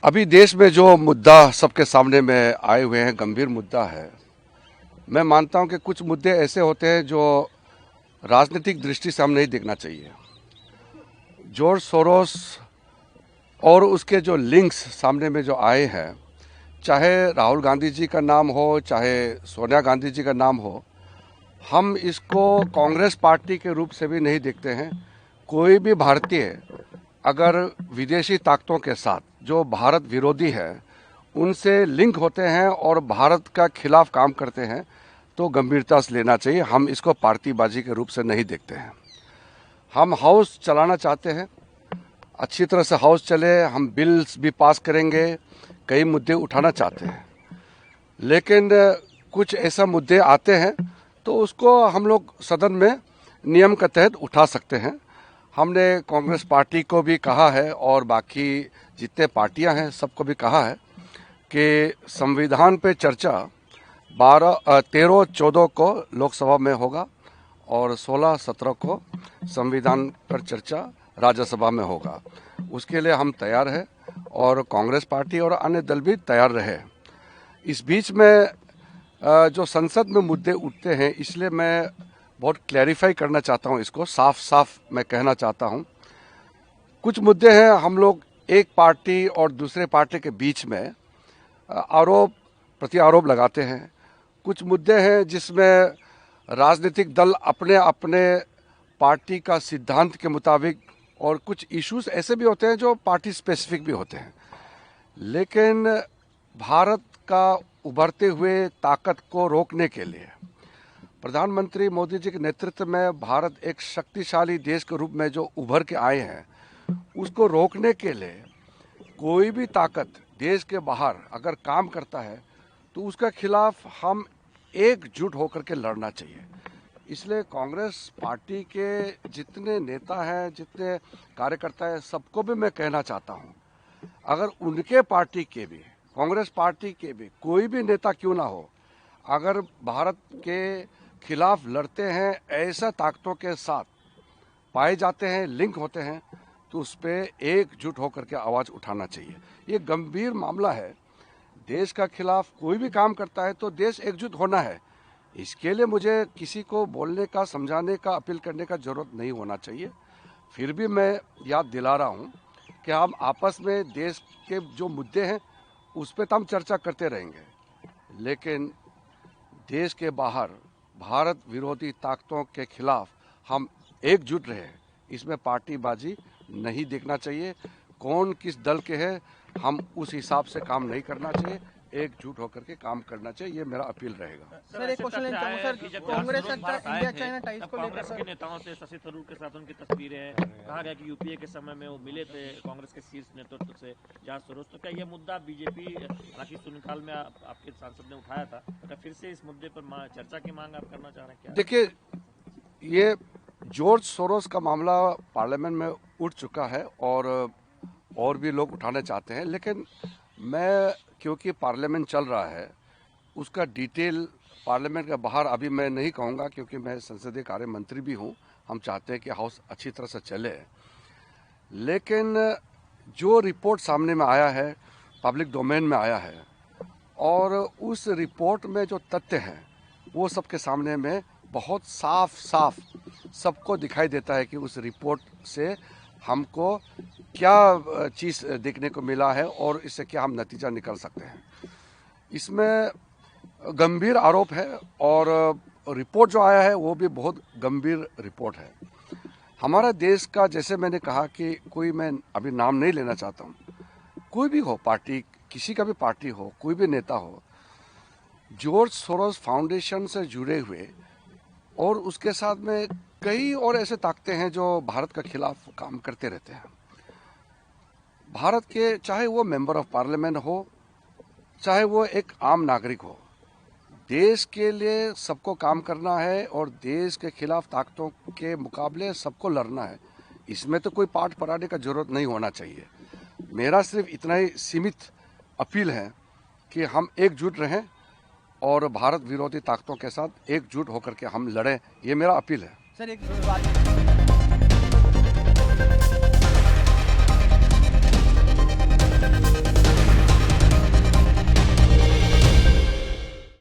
अभी देश में जो मुद्दा सबके सामने में आए हुए हैं, गंभीर मुद्दा है। मैं मानता हूं कि कुछ मुद्दे ऐसे होते हैं जो राजनीतिक दृष्टि से हम नहीं देखना चाहिए। जॉर्ज सोरोस और उसके जो लिंक्स सामने में जो आए हैं, चाहे राहुल गांधी जी का नाम हो, चाहे सोनिया गांधी जी का नाम हो, हम इसको कांग्रेस पार्टी के रूप से भी नहीं देखते हैं। कोई भी भारतीय अगर विदेशी ताकतों के साथ जो भारत विरोधी है उनसे लिंक होते हैं और भारत का खिलाफ काम करते हैं तो गंभीरता से लेना चाहिए। हम इसको पार्टीबाजी के रूप से नहीं देखते हैं। हम हाउस चलाना चाहते हैं, अच्छी तरह से हाउस चले, हम बिल्स भी पास करेंगे, कई मुद्दे उठाना चाहते हैं, लेकिन कुछ ऐसा मुद्दे आते हैं तो उसको हम लोग सदन में नियम के तहत उठा सकते हैं। हमने कांग्रेस पार्टी को भी कहा है और बाकी जितने पार्टियां हैं सबको भी कहा है कि संविधान पे चर्चा 13-14 को लोकसभा में होगा और 16-17 को संविधान पर चर्चा राज्यसभा में होगा। उसके लिए हम तैयार हैं और कांग्रेस पार्टी और अन्य दल भी तैयार रहे। इस बीच में जो संसद में मुद्दे उठते हैं, इसलिए मैं बहुत क्लैरिफाई करना चाहता हूं, इसको साफ साफ मैं कहना चाहता हूं। कुछ मुद्दे हैं, हम लोग एक पार्टी और दूसरे पार्टी के बीच में आरोप प्रत्यारोप लगाते हैं। कुछ मुद्दे हैं जिसमें राजनीतिक दल अपने अपने पार्टी का सिद्धांत के मुताबिक, और कुछ इश्यूज ऐसे भी होते हैं जो पार्टी स्पेसिफिक भी होते हैं। लेकिन भारत का उभरते हुए ताकत को रोकने के लिए प्रधानमंत्री मोदी जी के नेतृत्व में भारत एक शक्तिशाली देश के रूप में जो उभर के आए हैं, उसको रोकने के लिए कोई भी ताकत देश के बाहर अगर काम करता है तो उसका खिलाफ हम एकजुट होकर के लड़ना चाहिए। इसलिए कांग्रेस पार्टी के जितने नेता हैं, जितने कार्यकर्ता हैं, सबको भी मैं कहना चाहता हूं, अगर उनके पार्टी के भी, कांग्रेस पार्टी के भी कोई भी नेता क्यों ना हो, अगर भारत के खिलाफ लड़ते हैं, ऐसा ताकतों के साथ पाए जाते हैं, लिंक होते हैं, तो उस पर एकजुट होकर के आवाज उठाना चाहिए। ये गंभीर मामला है। देश का खिलाफ कोई भी काम करता है तो देश एकजुट होना है। इसके लिए मुझे किसी को बोलने का, समझाने का, अपील करने का जरूरत नहीं होना चाहिए। फिर भी मैं याद दिला रहा हूं कि हम आपस में देश के जो मुद्दे हैं उस पर तो हम चर्चा करते रहेंगे, लेकिन देश के बाहर भारत विरोधी ताकतों के खिलाफ हम एकजुट रहे। इसमें पार्टीबाजी नहीं देखना चाहिए। कौन किस दल के है, हम उस हिसाब से काम नहीं करना चाहिए, एकजुट होकर के काम करना चाहिए। ये मेरा अपील रहेगा। सर, एक क्वेश्चन लेना चाहूंगा sir, Congress India China ties को लेकर कांग्रेस के नेताओं से शशि थरूर के साथ उनकी तस्वीरें हैं। कहा गया कि यूपीए के समय में वो मिले थे कांग्रेस के शीर्ष नेतृत्व से जॉर्ज सोरोस। तो क्या ये मुद्दा बीजेपी, हालांकि शून्यकाल में आपके सांसद ने उठाया था, क्या फिर से इस मुद्दे पर चर्चा की मांग आप करना चाह रहे हैं? क्या देखिए, ये जॉर्ज सोरोस का मामला पार्लियामेंट में उठ चुका है और भी लोग उठाना चाहते हैं, लेकिन मैं, क्योंकि पार्लियामेंट चल रहा है, उसका डिटेल पार्लियामेंट के बाहर अभी मैं नहीं कहूँगा, क्योंकि मैं संसदीय कार्य मंत्री भी हूँ। हम चाहते हैं कि हाउस अच्छी तरह से चले, लेकिन जो रिपोर्ट सामने में आया है, पब्लिक डोमेन में आया है, और उस रिपोर्ट में जो तथ्य हैं वो सबके सामने में बहुत साफ साफ सबको दिखाई देता है कि उस रिपोर्ट से हमको क्या चीज़ देखने को मिला है और इससे क्या हम नतीजा निकल सकते हैं। इसमें गंभीर आरोप है और रिपोर्ट जो आया है वो भी बहुत गंभीर रिपोर्ट है। हमारा देश का, जैसे मैंने कहा कि कोई, मैं अभी नाम नहीं लेना चाहता हूँ, कोई भी हो पार्टी, किसी का भी पार्टी हो, कोई भी नेता हो, जॉर्ज सोरोस फाउंडेशन से जुड़े हुए और उसके साथ में कई और ऐसे ताकतें हैं जो भारत का खिलाफ काम करते रहते हैं। भारत के, चाहे वो मेंबर ऑफ पार्लियामेंट हो, चाहे वो एक आम नागरिक हो, देश के लिए सबको काम करना है और देश के खिलाफ ताकतों के मुकाबले सबको लड़ना है। इसमें तो कोई पाठ पढ़ाने का जरूरत नहीं होना चाहिए। मेरा सिर्फ इतना ही सीमित अपील है कि हम एकजुट रहें और भारत विरोधी ताकतों के साथ एकजुट होकर के हम लड़ें। ये मेरा अपील है। सर, एक बात